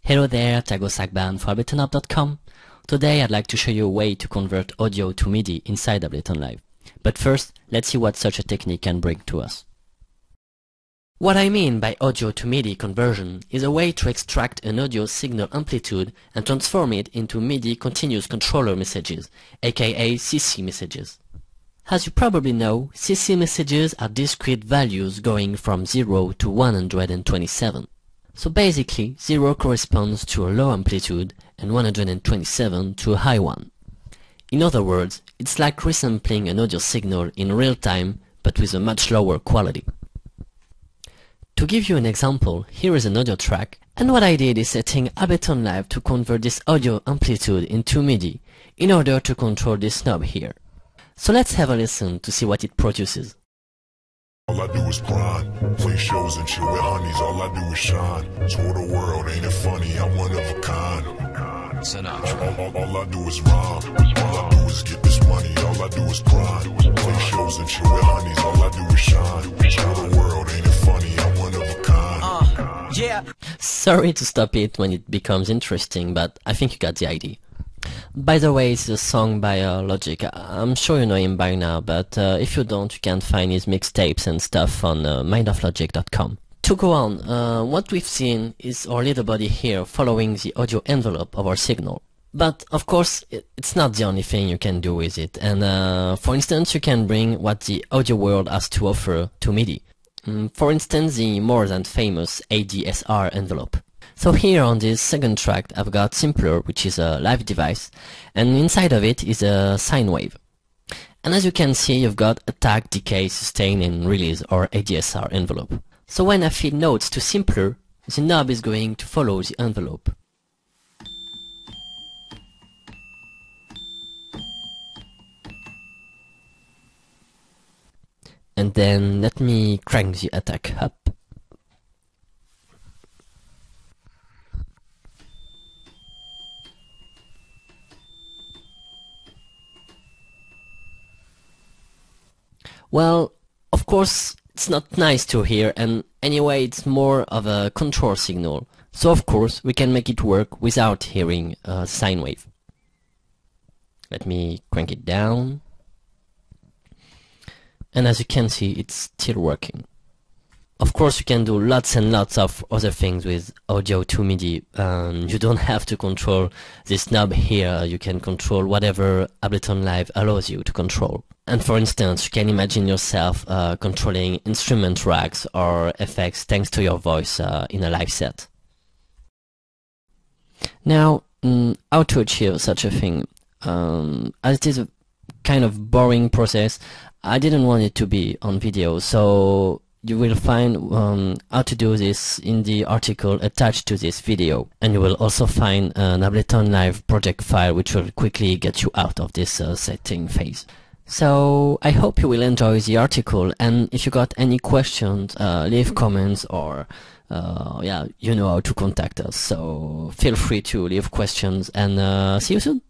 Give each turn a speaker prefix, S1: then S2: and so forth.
S1: Hello there, Thiago Sakban for AbletonLive.com. Today I'd like to show you a way to convert audio to MIDI inside Ableton Live. But first, let's see what such a technique can bring to us. What I mean by audio to MIDI conversion is a way to extract an audio signal amplitude and transform it into MIDI continuous controller messages, aka CC messages. As you probably know, CC messages are discrete values going from 0 to 127. So basically, 0 corresponds to a low amplitude and 127 to a high one. In other words, it's like resampling an audio signal in real time but with a much lower quality. To give you an example, here is an audio track, and what I did is setting Ableton Live to convert this audio amplitude into MIDI in order to control this knob here. So let's have a listen to see what it produces.
S2: All I do is grind, play shows and chill with honeys, all I do is shine. Tour the world, ain't it funny, I'm one of a kind. All I do is rhyme, all I do is get this money, all I do is grind. Play shows and chill with honeys, all I do is shine. Tour the world, ain't it funny, I'm one of a kind.
S1: Yeah. Sorry to stop it when it becomes interesting, but I think you got the idea. By the way, it's a song by Logic. I'm sure you know him by now, but if you don't, you can find his mixtapes and stuff on mindoflogic.com. To go on, what we've seen is our little body here following the audio envelope of our signal. But of course, it's not the only thing you can do with it, and for instance, you can bring what the audio world has to offer to MIDI. For instance, the more than famous ADSR envelope. So here on this second track I've got Simpler, which is a live device, and inside of it is a sine wave. And as you can see, you've got attack, decay, sustain and release, or ADSR envelope. So when I feed notes to Simpler, the knob is going to follow the envelope. And then let me crank the attack up. Well, of course, it's not nice to hear, and anyway, it's more of a control signal. So of course, we can make it work without hearing a sine wave. Let me crank it down. And as you can see, it's still working. Of course, you can do lots and lots of other things with audio to MIDI. You don't have to control this knob here. You can control whatever Ableton Live allows you to control. And for instance, you can imagine yourself controlling instrument racks or effects thanks to your voice in a live set. Now, how to achieve such a thing? As it is a kind of boring process, I didn't want it to be on video, so you will find how to do this in the article attached to this video, and you will also find an Ableton Live project file which will quickly get you out of this setting phase. So I hope you will enjoy the article, and if you got any questions, leave comments, or yeah, you know how to contact us, so feel free to leave questions, and see you soon.